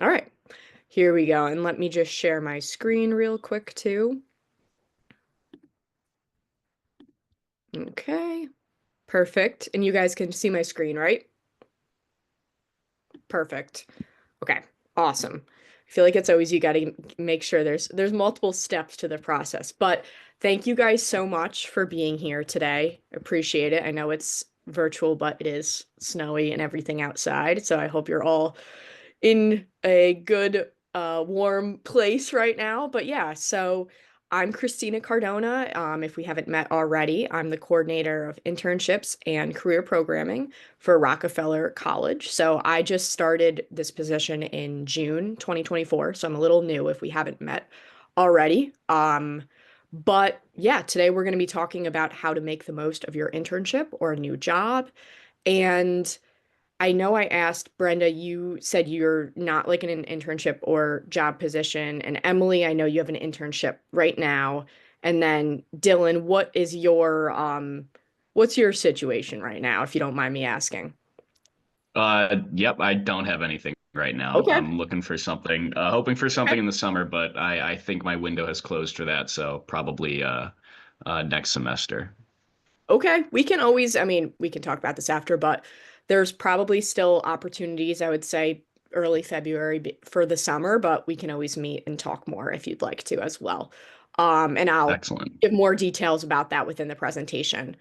All right, here we go. And let me just share my screen real quick too. Okay, perfect. And you guys can see my screen, right? Perfect. Okay, awesome. I feel like it's always you got to make sure there's multiple steps to the process. But thank you guys so much for being here today. Appreciate it. I know it's virtual, but it is snowy and everything outside. So I hope you're all in a good, warm place right now. But yeah, so I'm Christina Cardona. If we haven't met already, I'm the coordinator of internships and career programming for Rockefeller College. So I just started this position in June 2024. So I'm a little new if we haven't met already. But yeah, today we're going to be talking about how to make the most of your internship or a new job. And I know I asked Brenda, you said you're not like in an internship or job position. And Emily, I know you have an internship right now. And then Dylan, what's your situation right now, if you don't mind me asking? Yep, I don't have anything right now. Okay. I'm looking for something, hoping for something Okay. in the summer, but I think my window has closed for that, so probably next semester. Okay. We can always, I mean, we can talk about this after, but there's probably still opportunities, I would say early February for the summer, but we can always meet and talk more if you'd like to as well. And I'll Excellent. give more details about that within the presentation.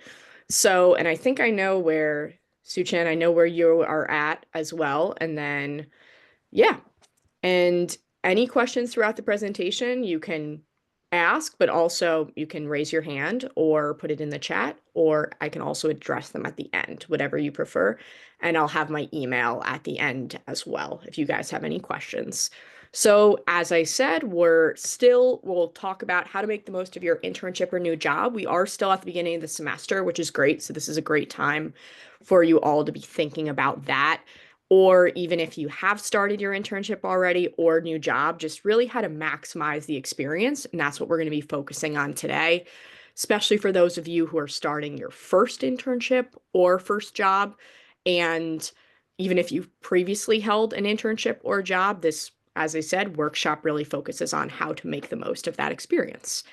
So, and I think I know where, Suchan, I know where you are at as well. And then, yeah. And any questions throughout the presentation, you can ask, but also you can raise your hand or put it in the chat, or I can also address them at the end, whatever you prefer. And I'll have my email at the end as well if you guys have any questions. So, as I said, we'll talk about how to make the most of your internship or new job. We are still at the beginning of the semester, which is great. So, this is a great time for you all to be thinking about that, or even if you have started your internship already or new job, just really how to maximize the experience. And that's what we're going to be focusing on today, especially for those of you who are starting your first internship or first job. And even if you've previously held an internship or job, this, as I said, workshop really focuses on how to make the most of that experience.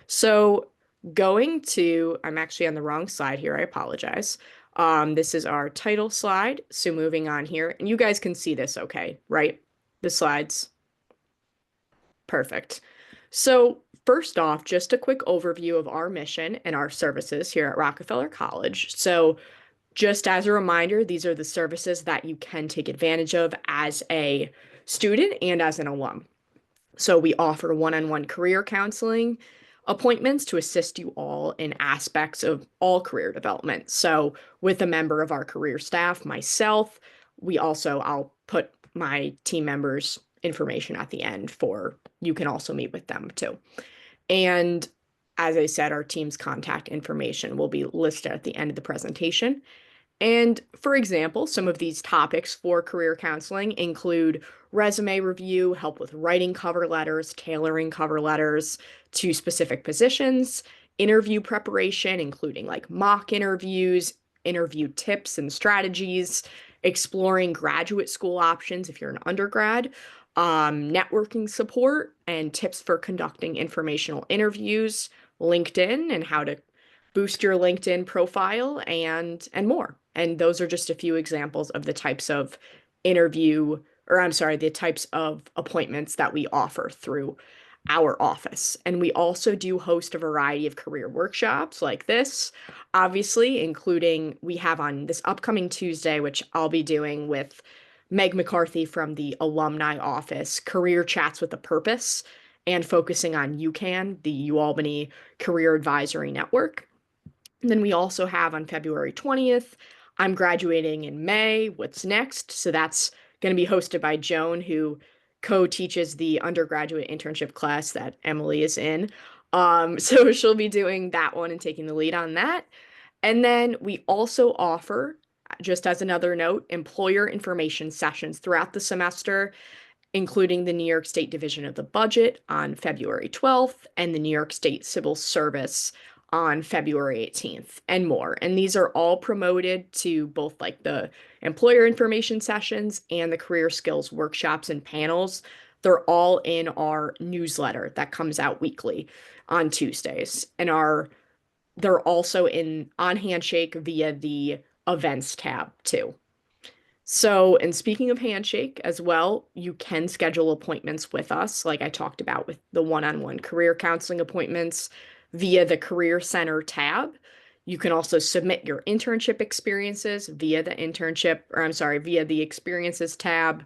So, I'm actually on the wrong slide here. I apologize. This is our title slide. So, moving on here, and you guys can see this okay, right? The slides. Perfect. So, first off, just a quick overview of our mission and our services here at Rockefeller College. So, just as a reminder, these are the services that you can take advantage of as a student and as an alum. So we offer one-on-one career counseling appointments to assist you all in aspects of all career development. So with a member of our career staff, myself, I'll put my team members' information at the end for you can also meet with them too. And as I said, our team's contact information will be listed at the end of the presentation. And for example, some of these topics for career counseling include resume review, help with writing cover letters, tailoring cover letters to specific positions, interview preparation, including like mock interviews, interview tips and strategies, exploring graduate school options if you're an undergrad, networking support, and tips for conducting informational interviews, LinkedIn, and how to boost your LinkedIn profile and more. And those are just a few examples of the types of interview, or I'm sorry, the types of appointments that we offer through our office. And we also do host a variety of career workshops like this, obviously, including we have on this upcoming Tuesday, which I'll be doing with Meg McCarthy from the alumni office, career chats with a purpose, and focusing on UCAN, the UAlbany Career Advisory Network. And then we also have on February 20th, I'm graduating in May. What's next? So that's going to be hosted by Joan, who co-teaches the undergraduate internship class that Emily is in. So she'll be doing that one and taking the lead on that. And then we also offer, just as another note, employer information sessions throughout the semester, including the New York State Division of the Budget on February 12th and the New York State Civil Service on February 18th and more. And these are all promoted to both like the employer information sessions and the career skills workshops and panels. They're all in our newsletter that comes out weekly on Tuesdays. And our they're also in on Handshake via the events tab too. So, and speaking of Handshake as well, you can schedule appointments with us, like I talked about with the one-on-one career counseling appointments via the Career Center tab. You can also submit your internship experiences via the internship, or I'm sorry, via the experiences tab,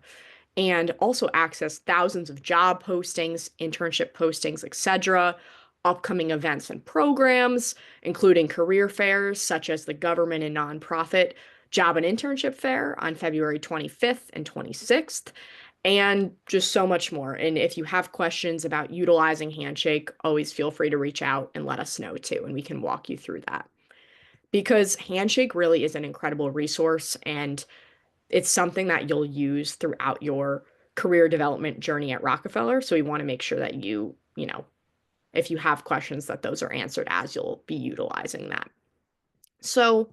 and also access thousands of job postings, internship postings, etc., upcoming events and programs, including career fairs such as the government and nonprofit job and internship fair on February 25th and 26th, and just so much more. And if you have questions about utilizing Handshake, always feel free to reach out and let us know too, and we can walk you through that. Because Handshake really is an incredible resource, and it's something that you'll use throughout your career development journey at Rockefeller. So we want to make sure that if you have questions, that those are answered as you'll be utilizing that. So,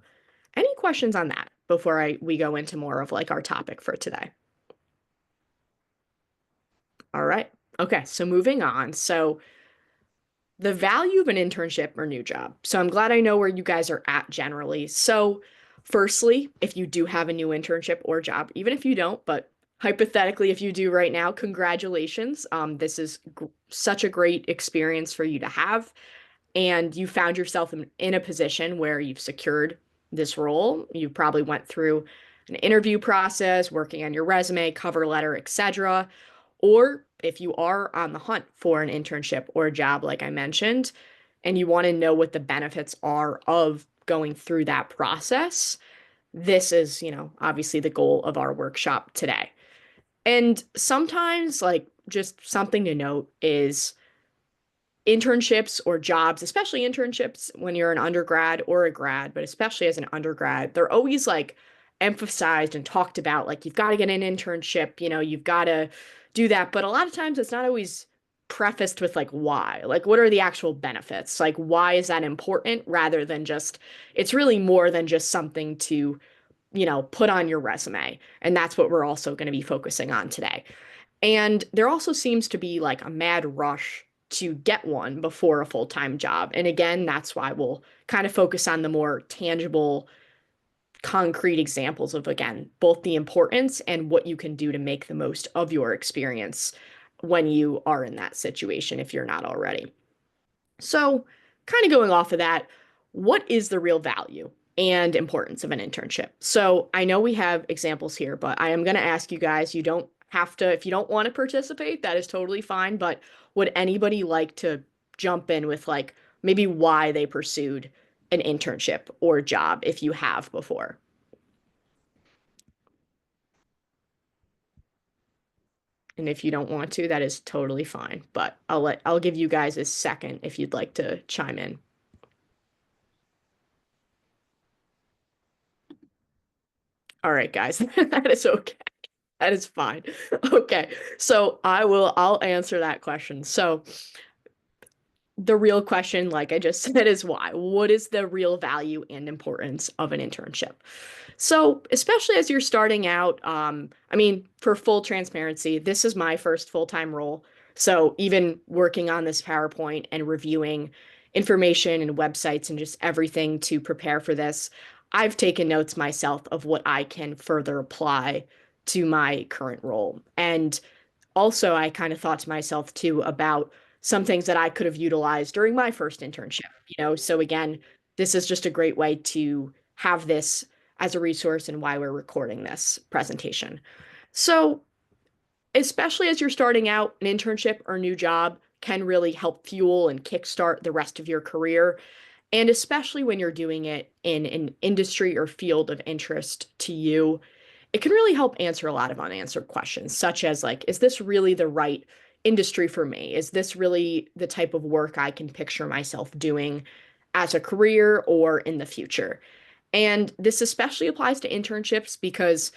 any questions on that before we go into more of like our topic for today? All right. Okay, so moving on. So, the value of an internship or new job. So I'm glad I know where you guys are at generally. So, firstly, if you do have a new internship or job, even if you don't, but hypothetically, if you do right now, congratulations. This is such a great experience for you to have. And you found yourself in a position where you've secured this role. You probably went through an interview process, working on your resume, cover letter, etc. Or if you are on the hunt for an internship or a job, like I mentioned, and you want to know what the benefits are of going through that process, this is, obviously the goal of our workshop today. And sometimes, like, just something to note is internships or jobs, especially internships when you're an undergrad or a grad, but especially as an undergrad, they're always like emphasized and talked about like you've got to get an internship, you've got to do that. But a lot of times it's not always prefaced with like why, like what are the actual benefits? Like why is that important rather than just it's really more than just something to, put on your resume. And that's what we're also going to be focusing on today. And there also seems to be like a mad rush to get one before a full-time job. And again, that's why we'll kind of focus on the more tangible, concrete examples of, again, both the importance and what you can do to make the most of your experience when you are in that situation, if you're not already. So, kind of going off of that, what is the real value and importance of an internship? So, I know we have examples here, but I am going to ask you guys, you don't have to, if you don't want to participate, that is totally fine. But would anybody like to jump in with like maybe why they pursued an internship or job if you have before? And if you don't want to, that is totally fine. But I'll give you guys a second if you'd like to chime in. All right, guys, that is okay. That is fine. Okay. So I'll answer that question. So the real question, like I just said, is why? What is the real value and importance of an internship? So, especially as you're starting out, I mean, for full transparency, this is my first full-time role. So, even working on this PowerPoint and reviewing information and websites and just everything to prepare for this, I've taken notes myself of what I can further apply to my current role. And also, I kind of thought to myself too about some things that I could have utilized during my first internship. So again, this is just a great way to have this as a resource and why we're recording this presentation. So, especially as you're starting out, an internship or new job can really help fuel and kickstart the rest of your career. And especially when you're doing it in an industry or field of interest to you, it can really help answer a lot of unanswered questions, such as like, is this really the right industry for me? Is this really the type of work I can picture myself doing as a career or in the future? And this especially applies to internships because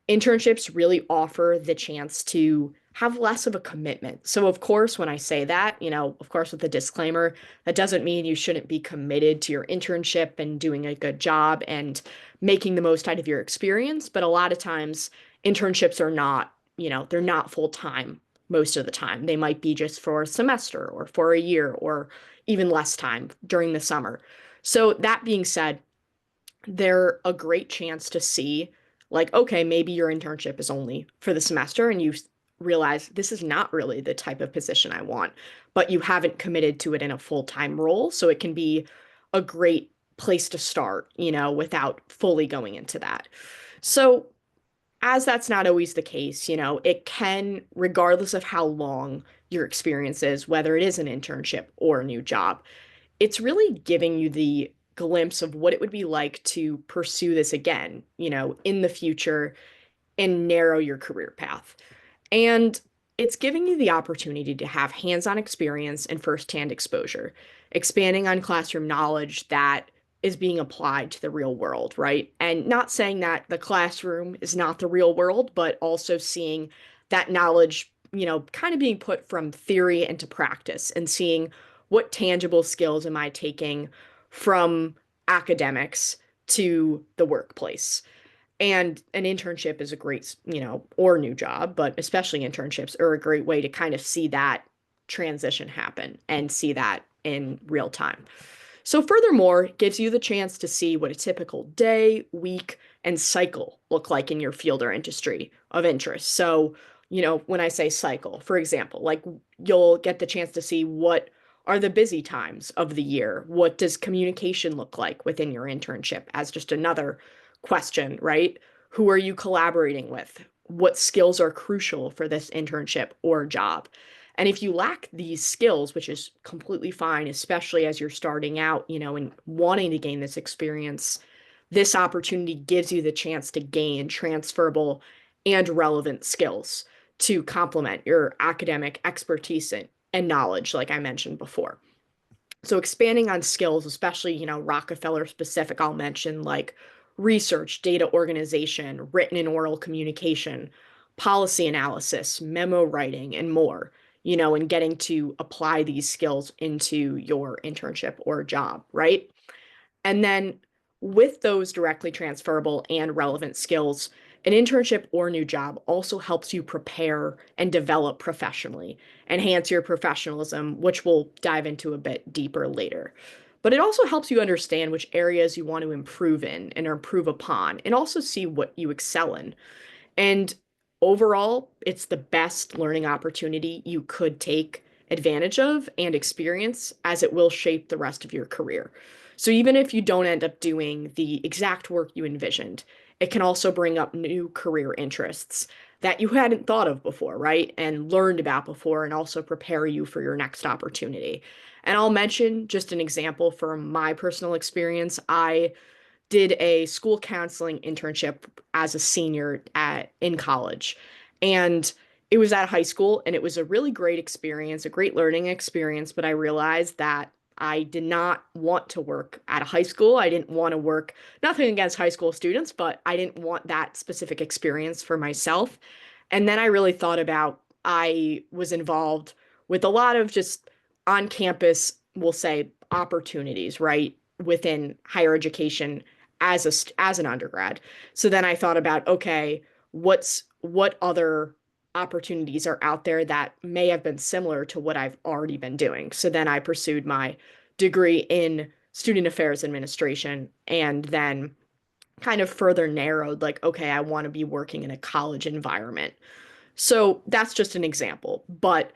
internships really offer the chance to have less of a commitment. So, of course, when I say that, of course, with the disclaimer, that doesn't mean you shouldn't be committed to your internship and doing a good job and making the most out of your experience. But a lot of times, internships are not, they're not full time most of the time. They might be just for a semester or for a year or even less time during the summer. So, that being said, they're a great chance to see, like, okay, maybe your internship is only for the semester and you realize this is not really the type of position I want, but you haven't committed to it in a full-time role. So it can be a great place to start, without fully going into that. So, as that's not always the case, it can, regardless of how long your experience is, whether it is an internship or a new job, it's really giving you the glimpse of what it would be like to pursue this again, in the future and narrow your career path. And it's giving you the opportunity to have hands-on experience and firsthand exposure, expanding on classroom knowledge that is being applied to the real world, right? And not saying that the classroom is not the real world, but also seeing that knowledge, kind of being put from theory into practice and seeing what tangible skills am I taking from academics to the workplace. And an internship is a great, or new job, but especially internships are a great way to kind of see that transition happen and see that in real time. So, furthermore, it gives you the chance to see what a typical day, week, and cycle look like in your field or industry of interest. So, when I say cycle, for example, like you'll get the chance to see what are the busy times of the year? What does communication look like within your internship as just another question, right? Who are you collaborating with? What skills are crucial for this internship or job? And if you lack these skills, which is completely fine, especially as you're starting out, and wanting to gain this experience, this opportunity gives you the chance to gain transferable and relevant skills to complement your academic expertise and knowledge, like I mentioned before. So expanding on skills, especially, Rockefeller specific, I'll mention like research, data organization, written and oral communication, policy analysis, memo writing, and more, and getting to apply these skills into your internship or job, right? And then with those directly transferable and relevant skills, an internship or new job also helps you prepare and develop professionally, enhance your professionalism, which we'll dive into a bit deeper later. But it also helps you understand which areas you want to improve in and improve upon, and also see what you excel in. And overall, it's the best learning opportunity you could take advantage of and experience, as it will shape the rest of your career. So even if you don't end up doing the exact work you envisioned, it can also bring up new career interests that you hadn't thought of before, right? And learned about before, and also prepare you for your next opportunity. And I'll mention just an example from my personal experience. I did a school counseling internship as a senior in college. And it was at high school, and it was a really great experience, a great learning experience, but I realized that I did not want to work at a high school. I didn't want to work, nothing against high school students, but I didn't want that specific experience for myself. And then I really thought about, I was involved with a lot of just on campus, we'll say, opportunities, right? Within higher education as an undergrad. So then I thought about, okay, what other opportunities are out there that may have been similar to what I've already been doing. So then I pursued my degree in student affairs administration, and then kind of further narrowed, like, okay, I want to be working in a college environment. So that's just an example, but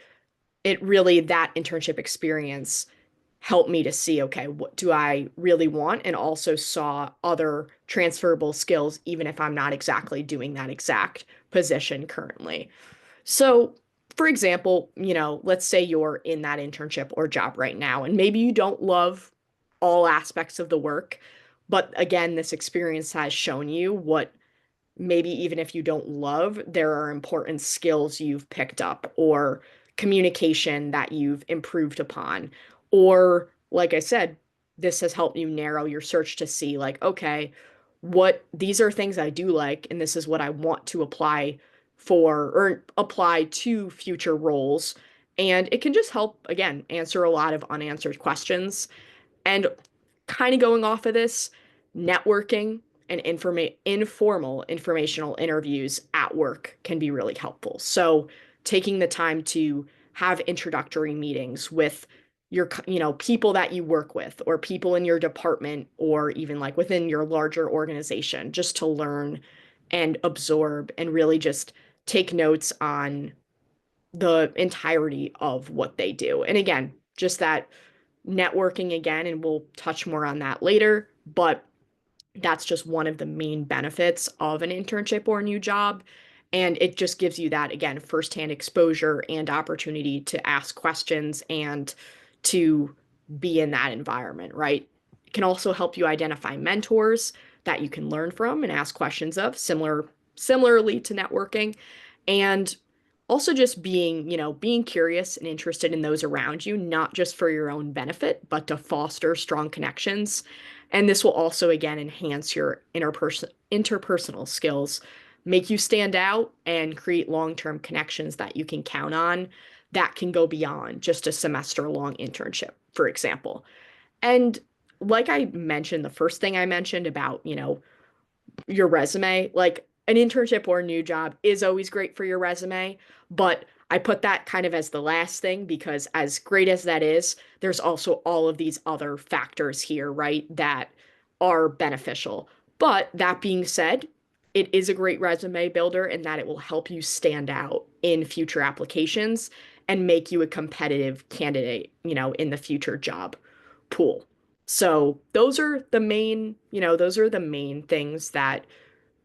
it really, that internship experience helped me to see, okay, what do I really want? And also saw other transferable skills, even if I'm not exactly doing that exact position currently. So, for example, let's say you're in that internship or job right now, and maybe you don't love all aspects of the work. But again, this experience has shown you what, maybe even if you don't love, there are important skills you've picked up, or communication that you've improved upon. Or, like I said, this has helped you narrow your search to see, like, okay, what these are things I do like, and this is what I want to apply for or apply to future roles. And it can just help, again, answer a lot of unanswered questions. And kind of going off of this, networking and informal informational interviews at work can be really helpful. So taking the time to have introductory meetings with your, people that you work with or people in your department or even like within your larger organization, just to learn and absorb and really just take notes on the entirety of what they do. And again, just that networking again, and we'll touch more on that later, but that's just one of the main benefits of an internship or a new job. And it just gives you that, again, firsthand exposure and opportunity to ask questions and to be in that environment, right? It can also help you identify mentors that you can learn from and ask questions of, similarly to networking. And also just being curious and interested in those around you, not just for your own benefit, but to foster strong connections. And this will also, again, enhance your interpersonal skills, make you stand out, and create long-term connections that you can count on that can go beyond just a semester-long internship, for example. And like I mentioned, the first thing I mentioned about, your resume, like an internship or a new job is always great for your resume, but I put that kind of as the last thing because as great as that is, there's also all of these other factors here, right, that are beneficial. But that being said, it is a great resume builder in that it will help you stand out in future applications and make you a competitive candidate, in the future job pool. So those are the main things that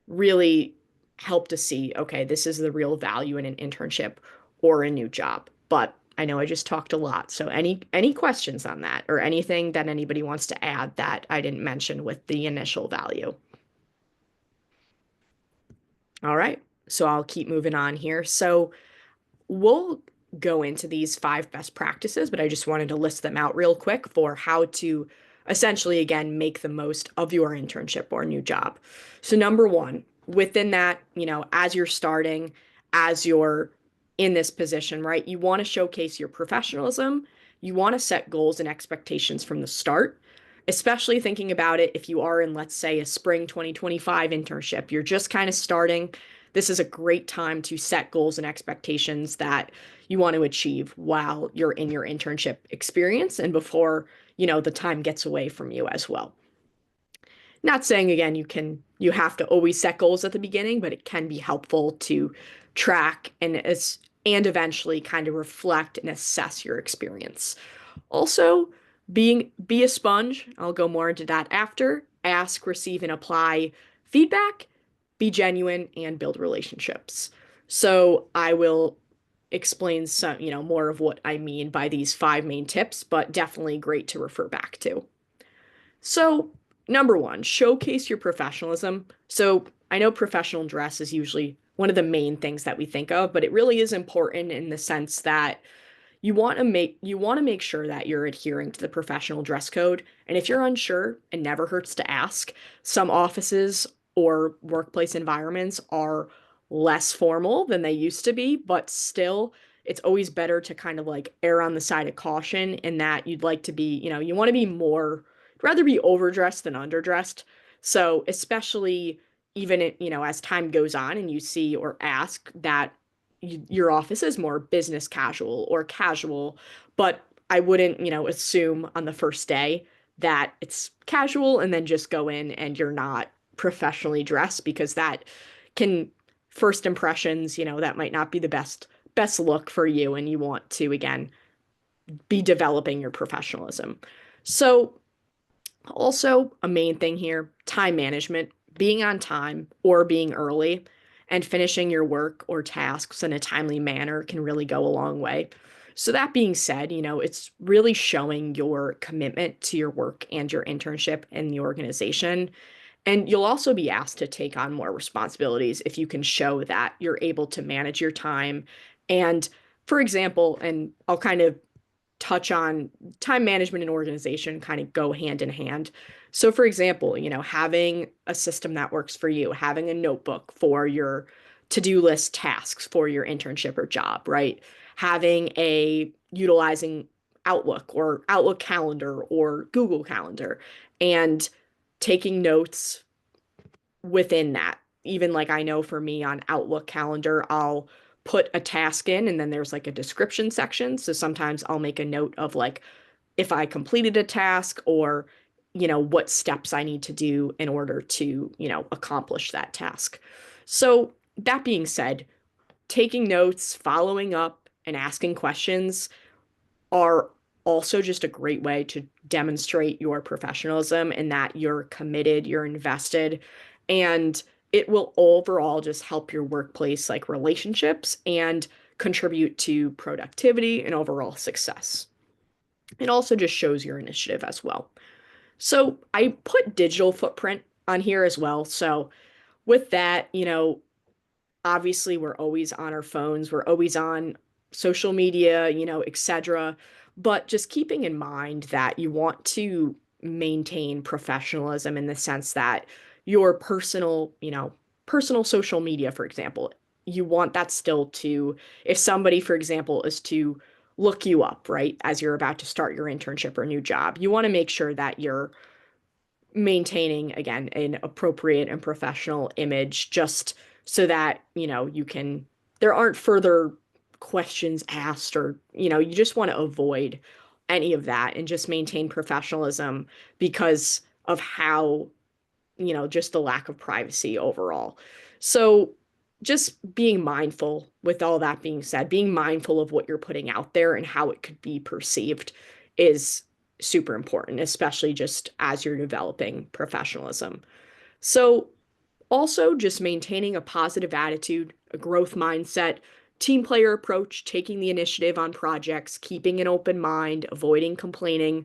really help to see, okay, this is the real value in an internship or a new job. But I know I just talked a lot. So any questions on that or anything that anybody wants to add that I didn't mention with the initial value? All right. So I'll keep moving on here. So we'll go into these five best practices, but I just wanted to list them out real quick for how to essentially, again, make the most of your internship or new job. So, number one, within that, as you're starting, as you're in this position, right, you want to showcase your professionalism. You want to set goals and expectations from the start, especially thinking about it if you are in, let's say, a spring 2025 internship. You're just kind of starting. This is a great time to set goals and expectations that you want to achieve while you're in your internship experience and before, the time gets away from you as well. Not saying again you have to always set goals at the beginning, but it can be helpful to track and eventually kind of reflect and assess your experience. Also, be a sponge. I'll go more into that after. Ask, receive, and apply feedback, be genuine, and build relationships. So I will explain some, more of what I mean by these five main tips, but definitely great to refer back to. So, number one, showcase your professionalism. So, I know professional dress is usually one of the main things that we think of, but it really is important in the sense that you want to make sure that you're adhering to the professional dress code. And if you're unsure, it never hurts to ask. Some offices or workplace environments are less formal than they used to be, but still it's always better to kind of like err on the side of caution in that you'd like to be, you want to be rather be overdressed than underdressed. So, especially even as time goes on and you see or ask that your office is more business casual or casual, but I wouldn't, assume on the first day that it's casual and then just go in and you're not professionally dressed because that can first impressions, that might not be the best look for you and you want to again be developing your professionalism. So also, a main thing here, time management, being on time or being early and finishing your work or tasks in a timely manner can really go a long way. So, that being said, it's really showing your commitment to your work and your internship in the organization. And you'll also be asked to take on more responsibilities if you can show that you're able to manage your time. And for example, and I'll kind of touch on time management and organization kind of go hand in hand. So, for example, having a system that works for you, having a notebook for your to-do list tasks for your internship or job, right? Having a utilizing Outlook or Outlook Calendar or Google Calendar and taking notes within that. Even like I know for me on Outlook Calendar, I'll put a task in and then there's like a description section. So sometimes I'll make a note of like if I completed a task or, what steps I need to do in order to, accomplish that task. So that being said, taking notes, following up, and asking questions are also just a great way to demonstrate your professionalism and that you're committed, you're invested, and it will overall just help your workplace like relationships and contribute to productivity and overall success. It also just shows your initiative as well. So I put digital footprint on here as well. So with that, obviously we're always on our phones, we're always on social media, etc. But just keeping in mind that you want to maintain professionalism in the sense that your personal social media, for example, you want that still to, if somebody, for example, is to look you up, right, as you're about to start your internship or new job, you want to make sure that you're maintaining again an appropriate and professional image just so that you can there aren't further questions asked or you just want to avoid any of that and just maintain professionalism because of how just the lack of privacy overall. So just being mindful with all that being said, being mindful of what you're putting out there and how it could be perceived is super important, especially just as you're developing professionalism. So also, just maintaining a positive attitude, a growth mindset, team player approach, taking the initiative on projects, keeping an open mind, avoiding complaining,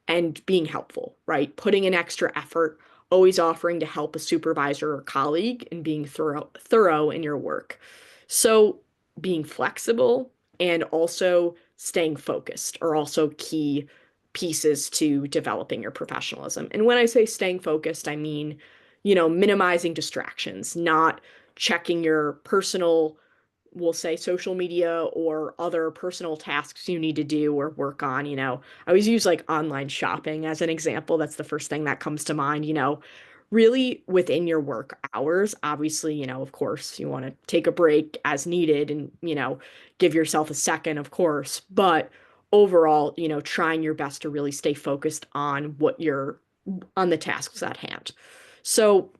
and being helpful, right? Putting in extra effort, always offering to help a supervisor or colleague, and being thorough in your work. So, being flexible and also staying focused are also key pieces to developing your professionalism. And when I say staying focused, I mean minimizing distractions, not checking your personal, we'll say social media or other personal tasks you need to do or work on. I always use like online shopping as an example. That's the first thing that comes to mind, really within your work hours. Obviously, of course, you want to take a break as needed and, give yourself a second, of course, but overall, trying your best to really stay focused on on the tasks at hand. So,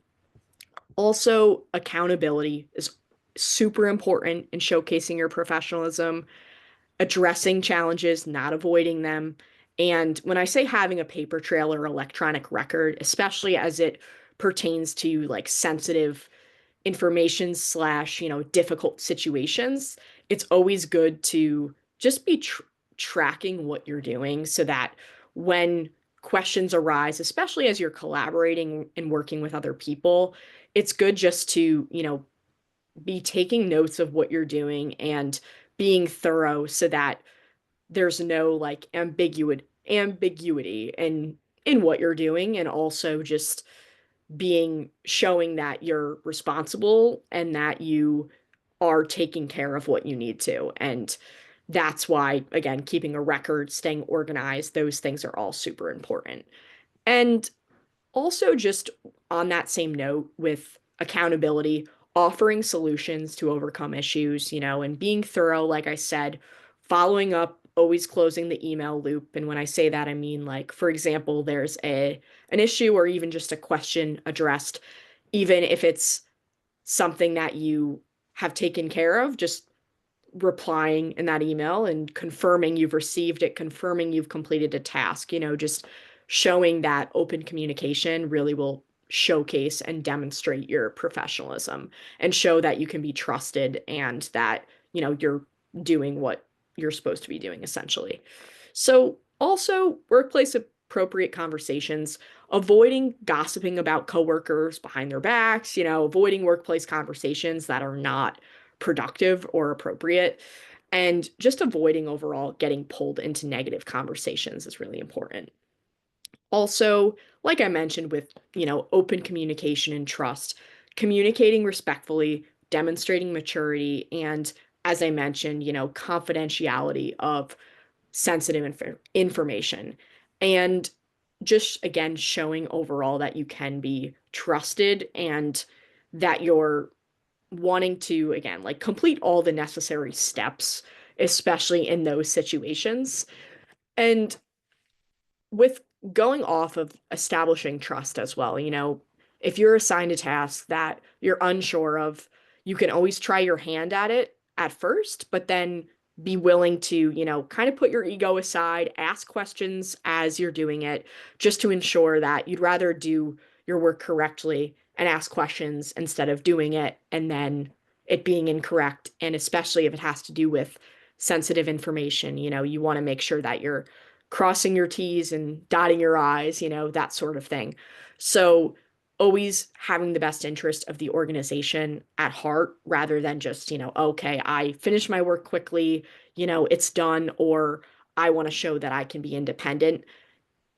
also, accountability is super important in showcasing your professionalism, addressing challenges, not avoiding them. And when I say having a paper trail or electronic record, especially as it pertains to like sensitive information slash, difficult situations, it's always good to just be tracking what you're doing so that when questions arise, especially as you're collaborating and working with other people, it's good just to, be taking notes of what you're doing and being thorough so that there's no like ambiguity in what you're doing and also just being showing that you're responsible and that you are taking care of what you need to. And that's why, again, keeping a record, staying organized, those things are all super important. And also, just on that same note with accountability, offering solutions to overcome issues, and being thorough, like I said, following up, always closing the email loop. And when I say that, I mean like, for example, there's an issue or even just a question addressed, even if it's something that you have taken care of, just replying in that email and confirming you've received it, confirming you've completed a task, just showing that open communication really will showcase and demonstrate your professionalism and show that you can be trusted and that, you're doing what you're supposed to be doing essentially. So, also workplace appropriate conversations, avoiding gossiping about coworkers behind their backs, avoiding workplace conversations that are not productive or appropriate. And just avoiding overall getting pulled into negative conversations is really important. Also, like I mentioned with, open communication and trust, communicating respectfully, demonstrating maturity and, as I mentioned, confidentiality of sensitive information. And just again, showing overall that you can be trusted and that you're wanting to, again, like complete all the necessary steps, especially in those situations. And with going off of establishing trust as well, if you're assigned a task that you're unsure of, you can always try your hand at it at first, but then be willing to, kind of put your ego aside, ask questions as you're doing it, just to ensure that you'd rather do your work correctly and ask questions instead of doing it and then it being incorrect. And especially if it has to do with sensitive information, you want to make sure that you're crossing your T's and dotting your I's, that sort of thing. So always having the best interest of the organization at heart rather than just, okay, I finished my work quickly, it's done, or I want to show that I can be independent.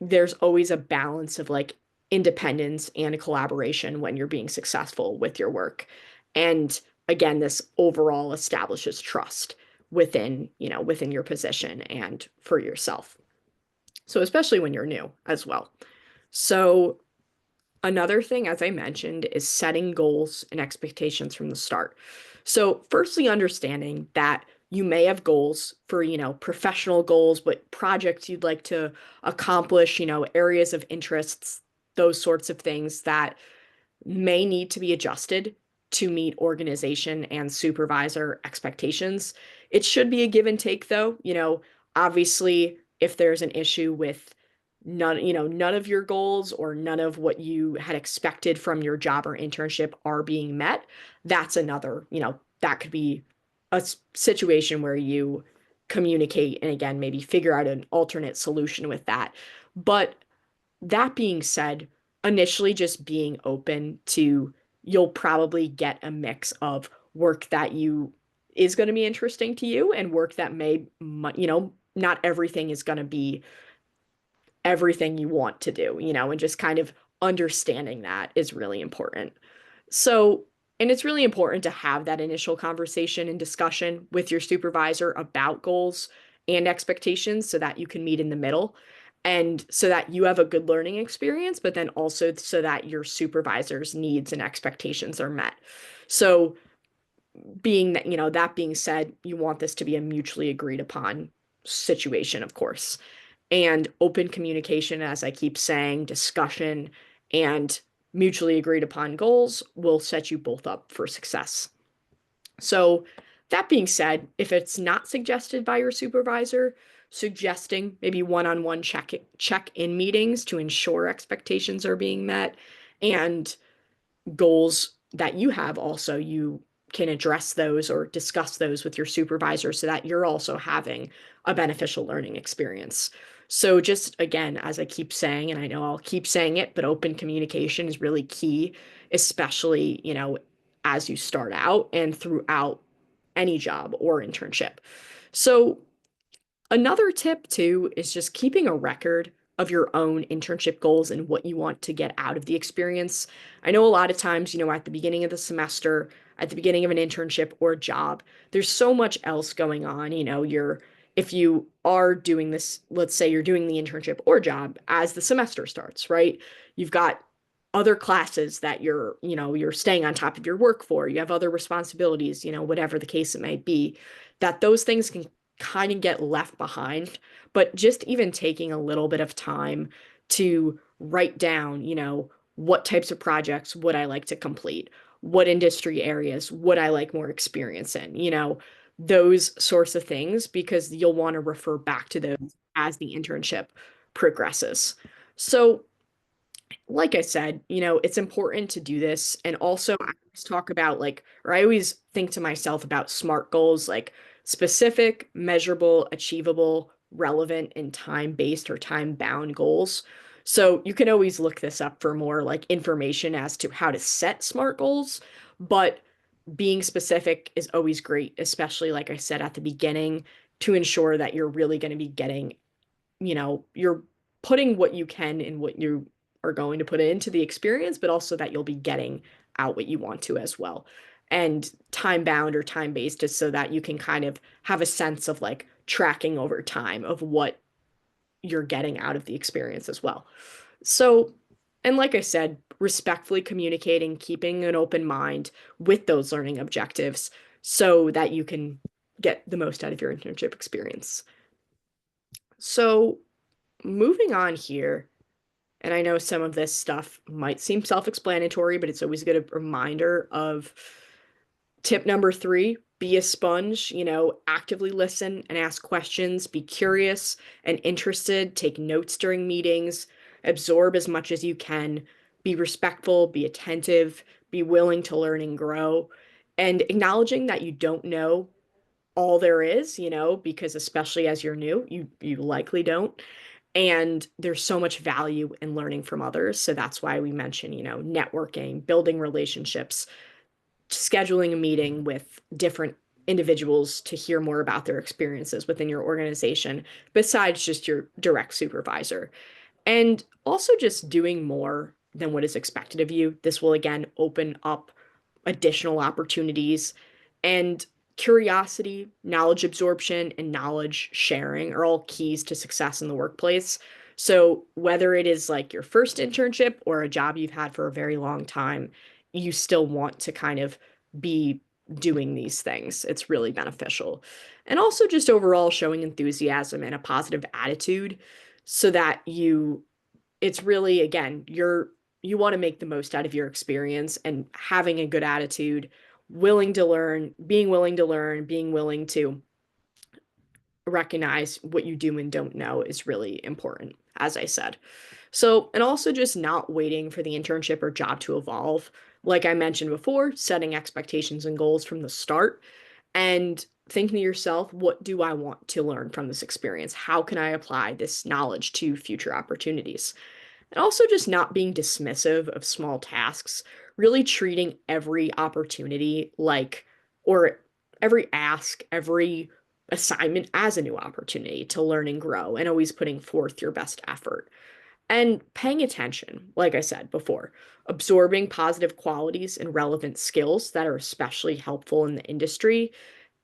There's always a balance of like independence and collaboration when you're being successful with your work. And again, this overall establishes trust within your position and for yourself. So especially when you're new as well. So another thing, as I mentioned, is setting goals and expectations from the start. So firstly, understanding that you may have goals for, professional goals, but projects you'd like to accomplish, areas of interests, those sorts of things that may need to be adjusted to meet organization and supervisor expectations. It should be a give and take though. Obviously, if there's an issue with none of your goals or none of what you had expected from your job or internship are being met, that's another, that could be a situation where you communicate and again, maybe figure out an alternate solution with that. But that being said, initially just being open to you'll probably get a mix of work that you is going to be interesting to you and work that not everything is going to be everything you want to do, and just kind of understanding that is really important. So, and it's really important to have that initial conversation and discussion with your supervisor about goals and expectations so that you can meet in the middle and so that you have a good learning experience, but then also so that your supervisor's needs and expectations are met. So, being that, that being said, you want this to be a mutually agreed upon situation, of course. And open communication, as I keep saying, discussion and mutually agreed upon goals will set you both up for success. So, that being said, if it's not suggested by your supervisor, suggesting maybe one-on-one check-in meetings to ensure expectations are being met and goals that you have also, you can address those or discuss those with your supervisor so that you're also having a beneficial learning experience. So just again, as I keep saying, and I know I'll keep saying it, but open communication is really key, especially, as you start out and throughout any job or internship. So another tip too is just keeping a record of your own internship goals and what you want to get out of the experience. I know a lot of times, at the beginning of the semester, at the beginning of an internship or job, there's so much else going on. If you are doing this, let's say you're doing the internship or job as the semester starts, right? You've got other classes that you're staying on top of your work for. You have other responsibilities, whatever the case it may be, that those things can kind of get left behind. But just even taking a little bit of time to write down, what types of projects would I like to complete? What industry areas would I like more experience in? Those sorts of things, because you'll want to refer back to those as the internship progresses. So like I said, it's important to do this. And also, I always talk about like, or I always think to myself about SMART goals, like specific, measurable, achievable, relevant, and time-based or time-bound goals. So you can always look this up for more like information as to how to set SMART goals. But being specific is always great, especially like I said at the beginning, to ensure that you're really going to be getting you're putting what you can and what you are going to put into the experience, but also that you'll be getting out what you want to as well. and time bound or time based is so that you can kind of have a sense of like tracking over time of what you're getting out of the experience as well. So, and like I said, respectfully communicating, keeping an open mind with those learning objectives so that you can get the most out of your internship experience. So, moving on here, and I know some of this stuff might seem self-explanatory, but it's always a good reminder of tip number three, be a sponge, actively listen and ask questions, be curious and interested, take notes during meetings, absorb as much as you can, be respectful, be attentive, be willing to learn and grow, and acknowledging that you don't know all there is, because especially as you're new, you likely don't. And there's so much value in learning from others. So that's why we mention, networking, building relationships, scheduling a meeting with different individuals to hear more about their experiences within your organization, besides just your direct supervisor. And also just doing more than what is expected of you. This will again open up additional opportunities. And curiosity, knowledge absorption, and knowledge sharing are all keys to success in the workplace. So, whether it is like your first internship or a job you've had for a very long time, you still want to kind of be doing these things. It's really beneficial. And also, just overall showing enthusiasm and a positive attitude so that it's really, again, you want to make the most out of your experience and having a good attitude, willing to learn, being willing to recognize what you do and don't know is really important, as I said. So, and also just not waiting for the internship or job to evolve. Like I mentioned before, setting expectations and goals from the start and thinking to yourself, what do I want to learn from this experience? How can I apply this knowledge to future opportunities? And also just not being dismissive of small tasks, really treating every opportunity like, or every ask, every assignment as a new opportunity to learn and grow, and always putting forth your best effort. And paying attention, like I said before, absorbing positive qualities and relevant skills that are especially helpful in the industry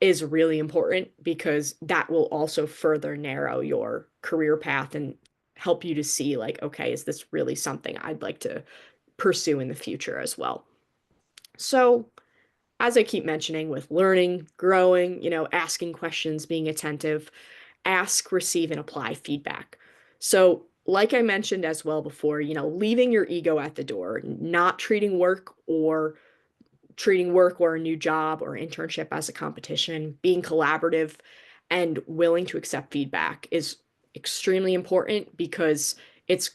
is really important because that will also further narrow your career path and help you to see, like, okay, is this really something I'd like to pursue in the future as well? So, as I keep mentioning, with learning, growing, asking questions, being attentive, ask, receive, and apply feedback. So, like I mentioned as well before, leaving your ego at the door, not treating work or a new job or internship as a competition, being collaborative and willing to accept feedback is extremely important because it's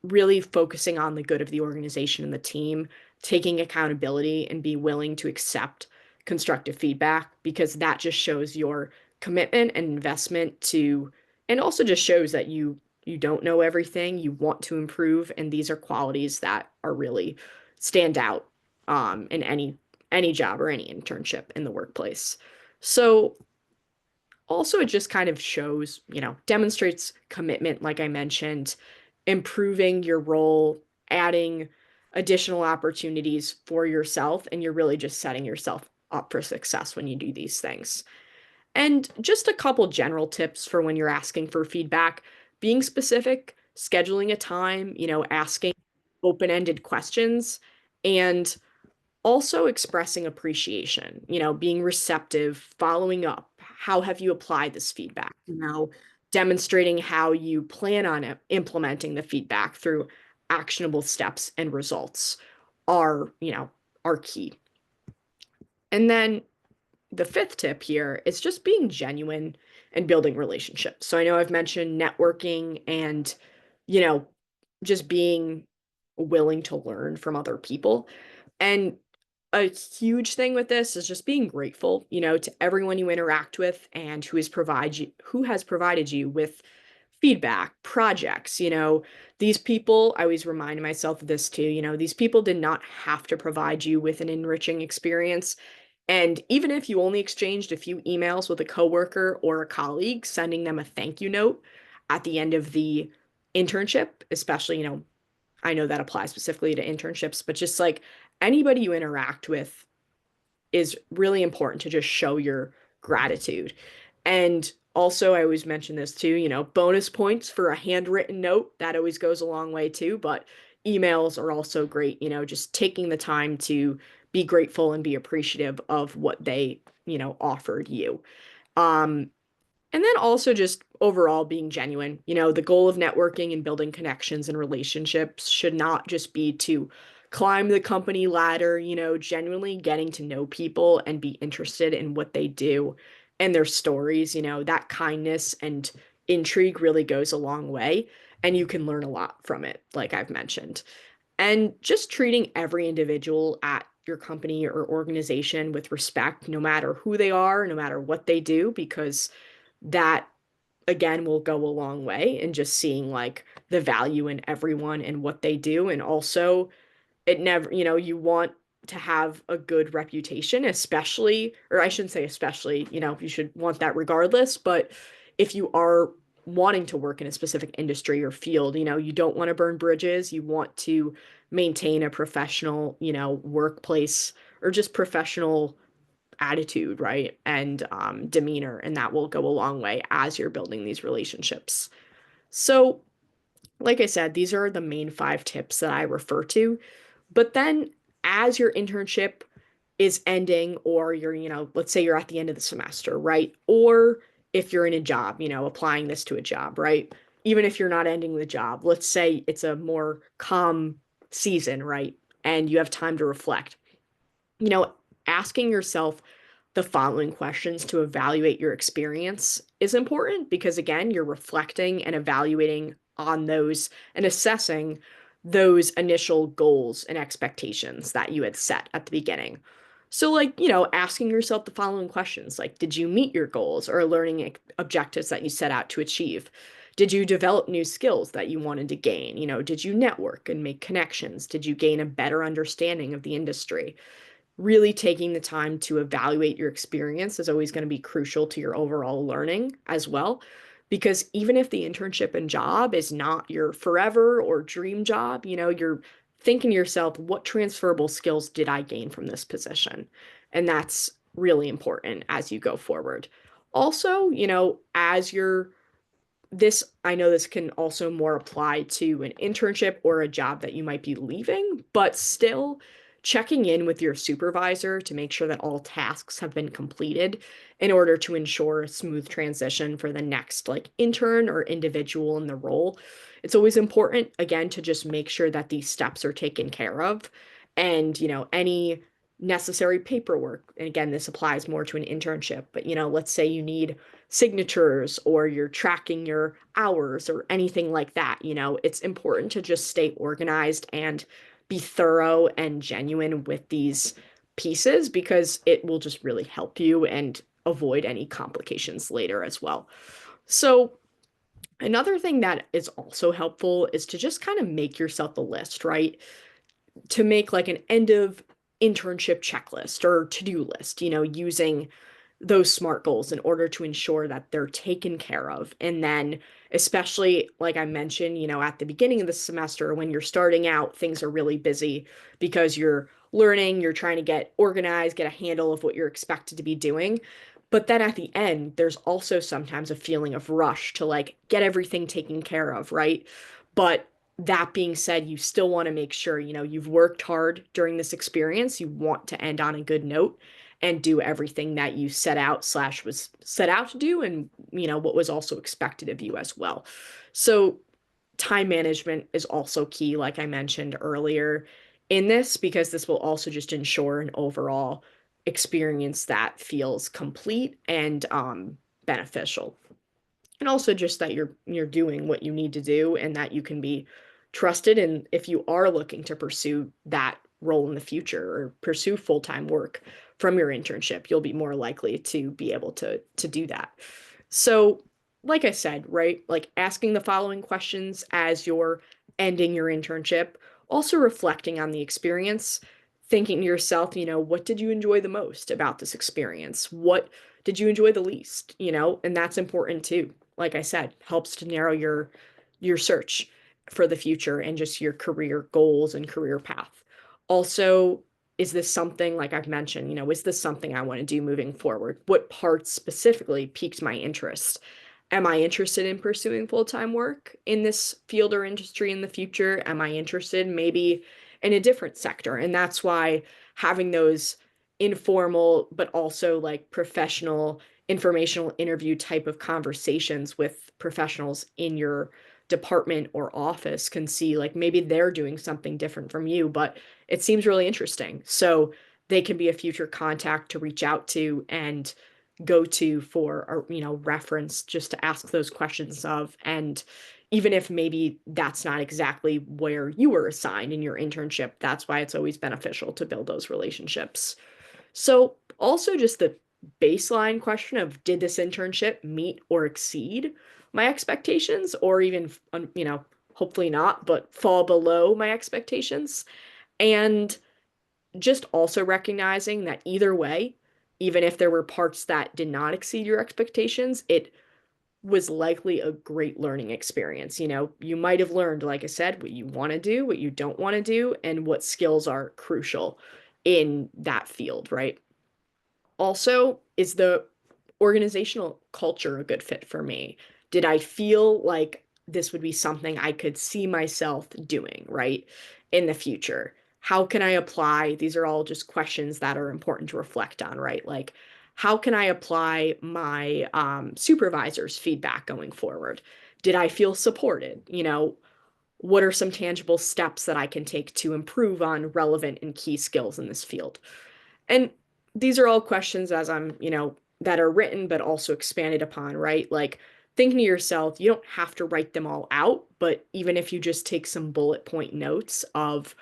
really focusing on the good of the organization and the team, taking accountability and be willing to accept constructive feedback because that just shows your commitment and investment to, and also just shows that you don't know everything, you want to improve, and these are qualities that are really stand out in any job or any internship in the workplace. So also it just kind of shows, demonstrates commitment, like I mentioned, improving your role, adding additional opportunities for yourself, and you're really just setting yourself up for success when you do these things. And just a couple general tips for when you're asking for feedback, being specific, scheduling a time, asking open-ended questions, and also expressing appreciation, being receptive, following up. How have you applied this feedback? Demonstrating how you plan on implementing the feedback through actionable steps and results are key. And then the fifth tip here is just being genuine and building relationships. So I know I've mentioned networking and, you know, just being willing to learn from other people. And a huge thing with this is just being grateful, to everyone you interact with and who has provided you with feedback, projects, these people, I always remind myself of this too, these people did not have to provide you with an enriching experience. And even if you only exchanged a few emails with a coworker or a colleague, sending them a thank you note at the end of the internship, especially, I know that applies specifically to internships, but just like anybody you interact with is really important to just show your gratitude. And also, I always mention this too, bonus points for a handwritten note, that always goes a long way too, but emails are also great, just taking the time to be grateful and be appreciative of what they, offered you. Um, and then also just overall being genuine. The goal of networking and building connections and relationships should not just be to climb the company ladder, genuinely getting to know people and be interested in what they do and their stories. That kindness and intrigue really goes a long way, and you can learn a lot from it, like I've mentioned. And just treating every individual at your company or organization with respect, no matter who they are, no matter what they do, because that again will go a long way in just seeing like the value in everyone and what they do. And also, it never, you want to have a good reputation, especially, or I shouldn't say especially, you should want that regardless. But if you are wanting to work in a specific industry or field, you don't want to burn bridges. You want to maintain a professional, workplace or just professional attitude, right? And demeanor. And that will go a long way as you're building these relationships. So, like I said, these are the main 5 tips that I refer to. But then as your internship is ending, or you're, let's say you're at the end of the semester, right? Or if you're in a job, applying this to a job, right? Even if you're not ending the job, let's say it's a more calm season, right? And you have time to reflect, you know, asking yourself the following questions to evaluate your experience is important because, again, you're reflecting and evaluating on those and assessing those initial goals and expectations that you had set at the beginning. So, like, asking yourself the following questions like, did you meet your goals or learning objectives that you set out to achieve? Did you develop new skills that you wanted to gain? Did you network and make connections? Did you gain a better understanding of the industry? Really taking the time to evaluate your experience is always going to be crucial to your overall learning as well. Because even if the internship and job is not your forever or dream job, you're thinking to yourself, what transferable skills did I gain from this position? And that's really important as you go forward. Also, as you're this, I know this can also more apply to an internship or a job that you might be leaving, but still checking in with your supervisor to make sure that all tasks have been completed in order to ensure a smooth transition for the next like intern or individual in the role. It's always important, again, to just make sure that these steps are taken care of and, any necessary paperwork. And again, this applies more to an internship, but, let's say you need signatures or you're tracking your hours or anything like that. It's important to just stay organized and be thorough and genuine with these pieces because it will just really help you and avoid any complications later as well. So, another thing that is also helpful is to just kind of make yourself a list, right? To make like an end of internship checklist or to-do list, using those SMART goals in order to ensure that they're taken care of. And then, especially like I mentioned, at the beginning of the semester, when you're starting out, things are really busy because you're learning, you're trying to get organized, get a handle of what you're expected to be doing. But then at the end, there's also sometimes a feeling of rush to like get everything taken care of, right? But that being said, you still want to make sure, you've worked hard during this experience. You want to end on a good note and do everything that you set out slash was set out to do and, what was also expected of you as well. So time management is also key, like I mentioned earlier in this, because this will also just ensure an overall experience that feels complete and beneficial, and also just that you're doing what you need to do and that you can be trusted. And if you are looking to pursue that role in the future or pursue full-time work from your internship, you'll be more likely to be able to do that. So, like I said, right, like asking the following questions as you're ending your internship, also reflecting on the experience, thinking to yourself, what did you enjoy the most about this experience? What did you enjoy the least? And that's important too. Like I said, helps to narrow your search for the future and just your career goals and career path. Also, is this something, like I've mentioned, is this something I want to do moving forward? What parts specifically piqued my interest? Am I interested in pursuing full-time work in this field or industry in the future? Am I interested maybe in a different sector? And that's why having those informal, but also like professional, informational interview type of conversations with professionals in your department or office can see like maybe they're doing something different from you, but it seems really interesting. So they can be a future contact to reach out to and go to for a reference just to ask those questions of. And even if maybe that's not exactly where you were assigned in your internship, that's why it's always beneficial to build those relationships. So also just the baseline question of did this internship meet or exceed my expectations, or even hopefully not, but fall below my expectations. And just also recognizing that either way, even if there were parts that did not exceed your expectations, it was likely a great learning experience. You might have learned, like I said, what you want to do, what you don't want to do, and what skills are crucial in that field, right? Also, is the organizational culture a good fit for me? Did I feel like this would be something I could see myself doing, right, in the future? How can I apply? These are all just questions that are important to reflect on, right? Like, how can I apply my supervisor's feedback going forward? Did I feel supported? What are some tangible steps that I can take to improve on relevant and key skills in this field? And these are all questions as that are written but also expanded upon, right? Like thinking to yourself, you don't have to write them all out, but even if you just take some bullet point notes of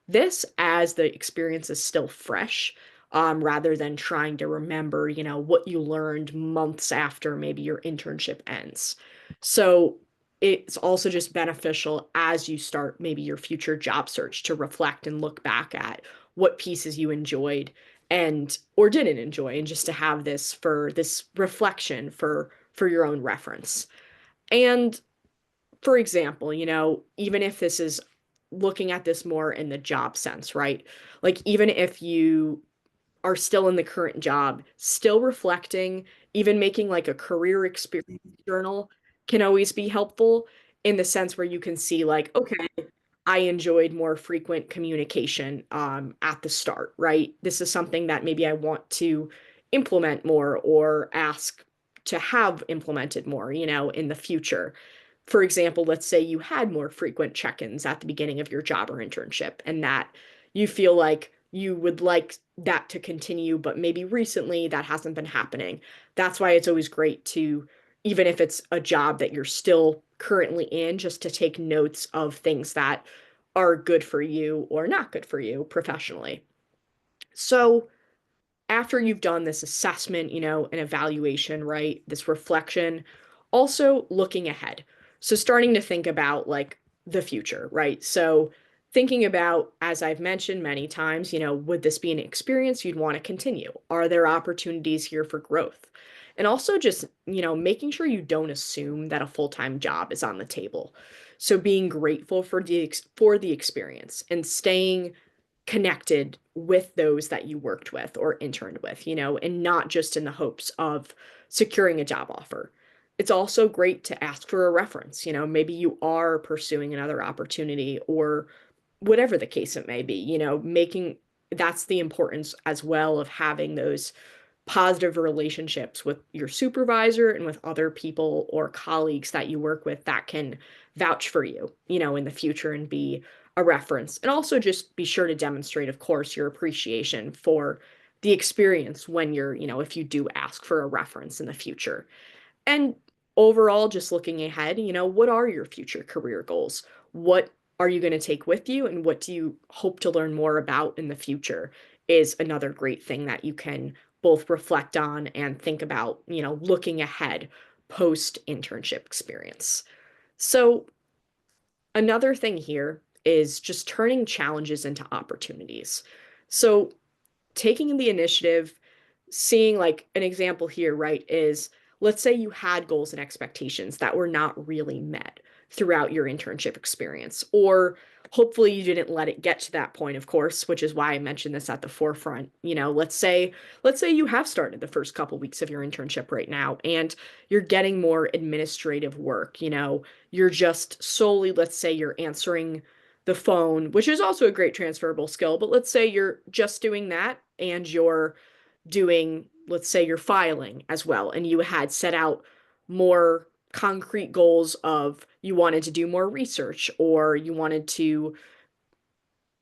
this as the experience is still fresh, rather than trying to remember, what you learned months after maybe your internship ends. So it's also just beneficial as you start maybe your future job search to reflect and look back at what pieces you enjoyed and or didn't enjoy, and just to have this for this reflection for your own reference. And for example, even if this is looking at this more in the job sense, right? Like even if you are still in the current job, still reflecting, even making like a career experience journal can always be helpful in the sense where you can see like, okay, I enjoyed more frequent communication at the start, right? This is something that maybe I want to implement more or ask to have implemented more, in the future. For example, let's say you had more frequent check-ins at the beginning of your job or internship, and that you feel like you would like that to continue, but maybe recently that hasn't been happening. That's why it's always great to, even if it's a job that you're still currently in, just to take notes of things that are good for you or not good for you professionally. So, after you've done this assessment, an evaluation, right? This reflection, also looking ahead. So starting to think about like the future, right? So thinking about, as I've mentioned many times, would this be an experience you'd want to continue? Are there opportunities here for growth? And also just, making sure you don't assume that a full-time job is on the table. So being grateful for the experience and staying connected with those that you worked with or interned with, and not just in the hopes of securing a job offer. It's also great to ask for a reference. Maybe you are pursuing another opportunity or whatever the case it may be, making that's the importance as well of having those positive relationships with your supervisor and with other people or colleagues that you work with that can vouch for you, in the future and be a reference. And also just be sure to demonstrate, of course, your appreciation for the experience when you're, if you do ask for a reference in the future. And overall, just looking ahead, what are your future career goals? What are you going to take with you? And what do you hope to learn more about in the future is another great thing that you can both reflect on and think about, looking ahead post internship experience. So, another thing here is just turning challenges into opportunities. So, taking the initiative, seeing like an example here, right, is let's say you had goals and expectations that were not really met. throughout your internship experience. Or hopefully you didn't let it get to that point, of course, which is why I mentioned this at the forefront. Let's say you have started the first couple weeks of your internship right now and you're getting more administrative work, you're just solely, let's say you're answering the phone, which is also a great transferable skill, but let's say you're just doing that and you're doing, let's say you're filing as well, and you had set out more concrete goals of you wanted to do more research or you wanted to,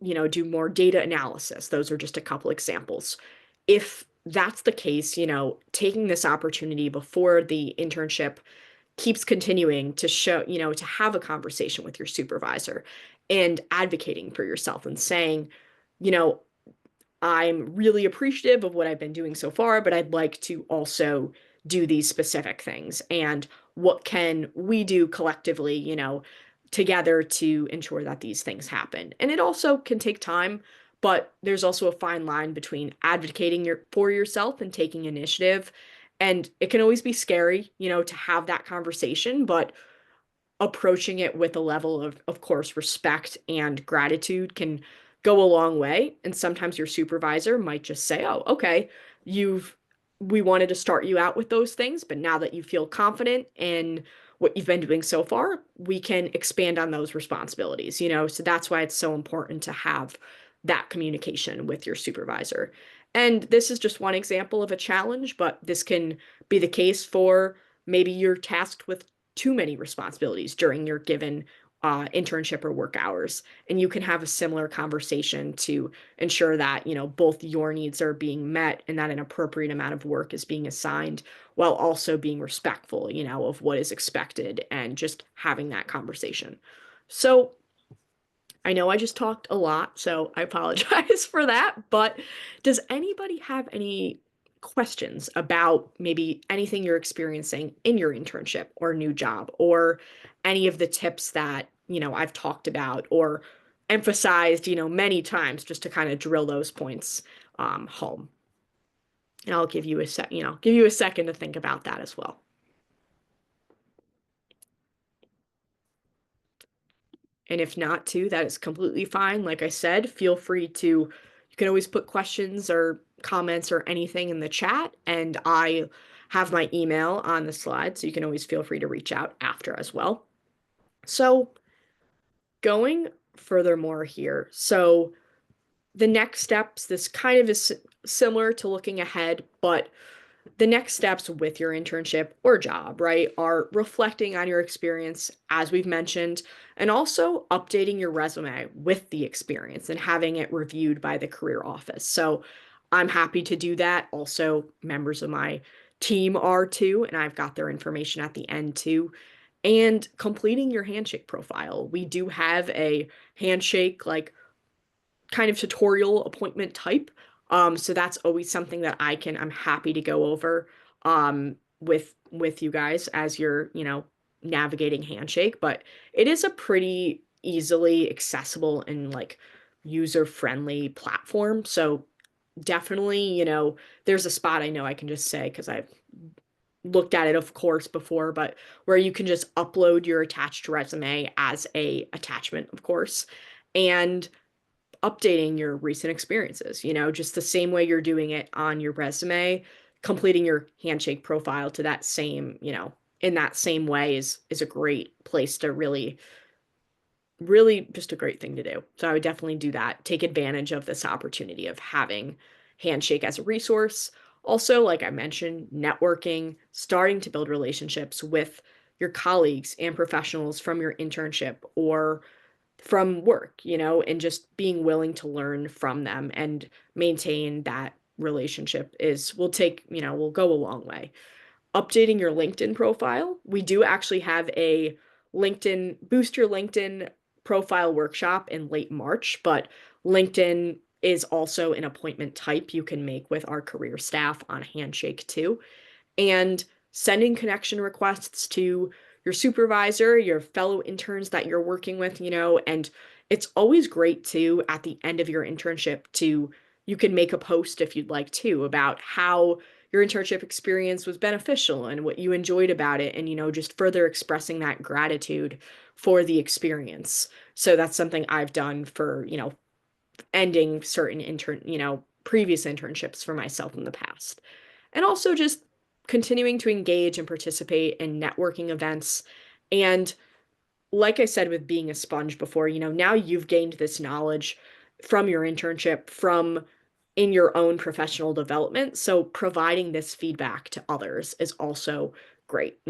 do more data analysis. Those are just a couple examples. If that's the case, taking this opportunity before the internship keeps continuing to show, to have a conversation with your supervisor and advocating for yourself and saying, you know, I'm really appreciative of what I've been doing so far, but I'd like to also do these specific things. And what can we do collectively, together to ensure that these things happen? And it also can take time, but there's also a fine line between advocating for yourself and taking initiative. And it can always be scary, to have that conversation, but approaching it with a level of course, respect and gratitude can go a long way. And sometimes your supervisor might just say, oh, okay, you've, we wanted to start you out with those things, but now that you feel confident in what you've been doing so far, we can expand on those responsibilities, So that's why it's so important to have that communication with your supervisor. And this is just one example of a challenge, but this can be the case for maybe you're tasked with too many responsibilities during your given internship or work hours. And you can have a similar conversation to ensure that, both your needs are being met and that an appropriate amount of work is being assigned while also being respectful, of what is expected and just having that conversation. So I know I just talked a lot, so I apologize for that. But does anybody have any questions about maybe anything you're experiencing in your internship or new job, or any of the tips that, I've talked about or emphasized, many times just to kind of drill those points home? And I'll give you a second to think about that as well. And if not to, that is completely fine. Like I said, feel free to, you can always put questions or comments or anything in the chat. And I have my email on the slide, so you can always feel free to reach out after as well. So, going furthermore here. So, the next steps, this kind of is similar to looking ahead, but the next steps with your internship or job, right, are reflecting on your experience, as we've mentioned, and also updating your resume with the experience and having it reviewed by the career office. So I'm happy to do that. Also, members of my team are too, and I've got their information at the end too. And completing your handshake profile. We do have a handshake like kind of tutorial appointment type. So that's always something that I'm happy to go over with you guys as you're, navigating Handshake. But it is a pretty easily accessible and like user-friendly platform. So definitely, there's a spot I know I can just say because I've looked at it, of course, before, but where you can just upload your attached resume as a attachment, of course. And updating your recent experiences, just the same way you're doing it on your resume, completing your handshake profile to that same, in that same way is a great place to really just a great thing to do. So I would definitely do that. Take advantage of this opportunity of having Handshake as a resource. Also, like I mentioned, networking, starting to build relationships with your colleagues and professionals from your internship or from work, and just being willing to learn from them and maintain that relationship will go a long way. Updating your LinkedIn profile. We do actually have a Boost Your LinkedIn Profile workshop in late March, but LinkedIn is also an appointment type you can make with our career staff on Handshake too. And sending connection requests to your supervisor, your fellow interns that you're working with, and it's always great too at the end of your internship you can make a post if you'd like to about how your internship experience was beneficial and what you enjoyed about it, and, just further expressing that gratitude for the experience. So that's something I've done for, ending certain previous internships for myself in the past. And also just continuing to engage and participate in networking events. And like I said, with being a sponge before, now you've gained this knowledge from your internship, from in your own professional development. So providing this feedback to others is also great,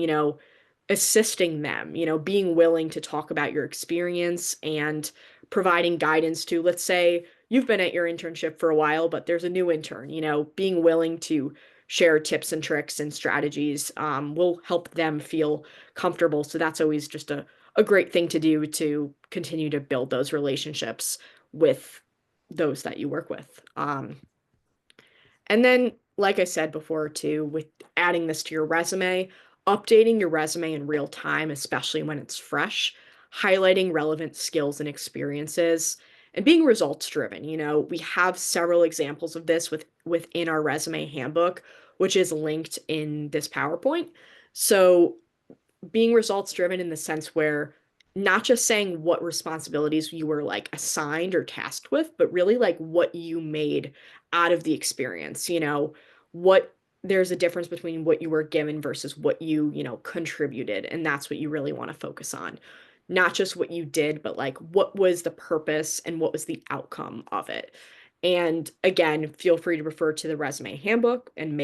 assisting them, being willing to talk about your experience and providing guidance to, let's say, you've been at your internship for a while, but there's a new intern, being willing to share tips and tricks and strategies will help them feel comfortable. So that's always just a great thing to do to continue to build those relationships with those that you work with. And then, like I said before, too, with adding this to your resume, updating your resume in real time, especially when it's fresh, highlighting relevant skills and experiences, and being results driven. We have several examples of this within our resume handbook, which is linked in this PowerPoint. So being results driven in the sense where not just saying what responsibilities you were like assigned or tasked with, but really like what you made out of the experience, what there's a difference between what you were given versus what you contributed. And that's what you really want to focus on. Not just what you did, but like what was the purpose and what was the outcome of it. And again, feel free to refer to the resume handbook and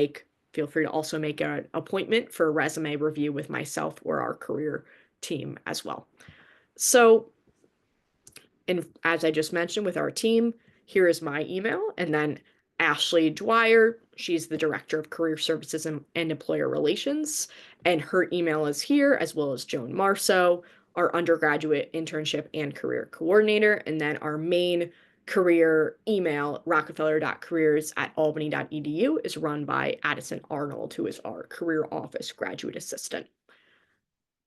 feel free to also make an appointment for a resume review with myself or our career team as well. So, and as I just mentioned with our team, here is my email. And then Ashley Dwyer, she's the Director of Career Services and Employer Relations. And her email is here, as well as Joan Marceau, our undergraduate internship and career coordinator. And then our main career email, rockefeller.careers@albany.edu, is run by Addison Arnold, who is our career office graduate assistant.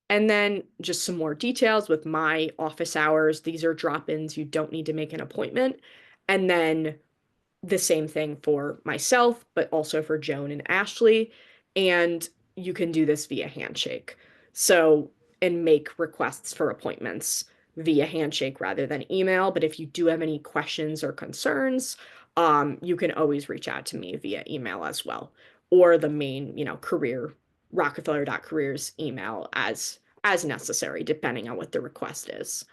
And then just some more details with my office hours. These are drop-ins. You don't need to make an appointment. And then the same thing for myself, but also for Joan and Ashley. And you can do this via handshake. So, and make requests for appointments via handshake rather than email. But if you do have any questions or concerns, you can always reach out to me via email as well, or the main, career Rockefeller.careers email as necessary, depending on what the request is.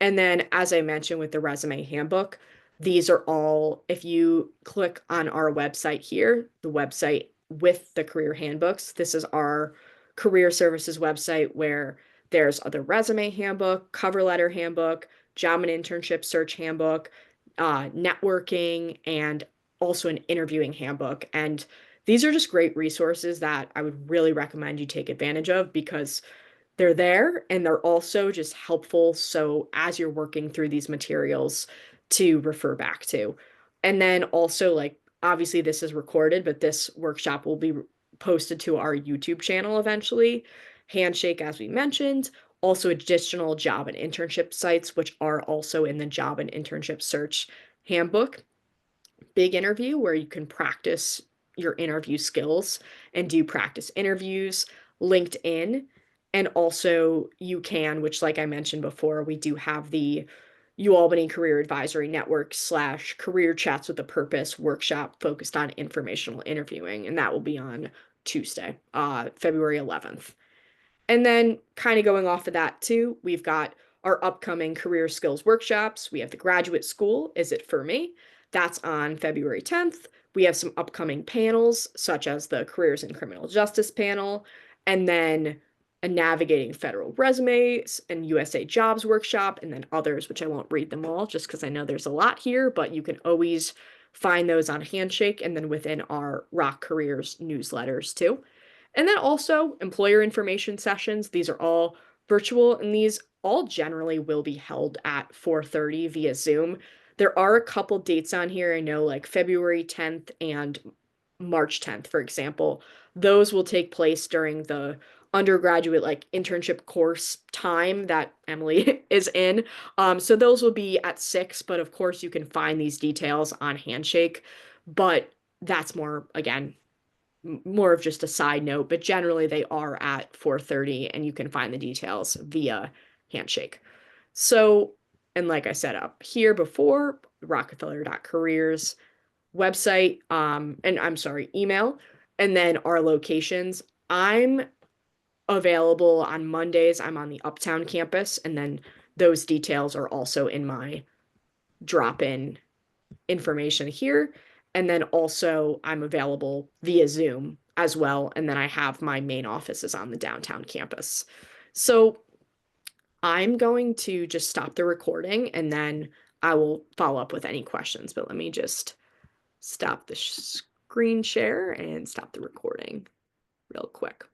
And then, as I mentioned with the resume handbook, these are all, if you click on our website here, the website with the career handbooks, this is our career services website where there's the resume handbook, cover letter handbook, job and internship search handbook, networking, and also an interviewing handbook. And these are just great resources that I would really recommend you take advantage of because they're there and they're also just helpful. So as you're working through these materials to refer back to. And then also, like, obviously, this is recorded, but this workshop will be posted to our YouTube channel eventually. Handshake, as we mentioned, also additional job and internship sites, which are also in the job and internship search handbook. Big interview where you can practice your interview skills and do practice interviews, LinkedIn, and also you can, which like I mentioned before, we do have the UAlbany Career Advisory Network / Career Chats with a Purpose workshop focused on informational interviewing, and that will be on Tuesday, February 11th. And then, kind of going off of that too, we've got our upcoming career skills workshops. We have the graduate school, Is It For Me? That's on February 10th. We have some upcoming panels, such as the Careers in Criminal Justice panel, and then a Navigating Federal Resumes and USA Jobs workshop, and then others, which I won't read them all just because I know there's a lot here, but you can always find those on Handshake and then within our Rock Careers newsletters too. And then also employer information sessions. These are all virtual and these all generally will be held at 4:30 via Zoom. There are a couple dates on here. I know like February 10th and March 10th, for example. Those will take place during the undergraduate like internship course time that Emily is in. So those will be at 6, but of course you can find these details on Handshake. But that's more, again, more of just a side note, but generally they are at 4:30 and you can find the details via Handshake. So, and like I said up here before, Rockefeller.careers website, and I'm sorry, email, and then our locations. I'm available on Mondays. I'm on the Uptown campus, and then those details are also in my drop-in information here. And then also I'm available via Zoom as well. And then I have my main offices on the downtown campus. So I'm going to just stop the recording and then I will follow up with any questions. But let me just stop the screen share and stop the recording real quick.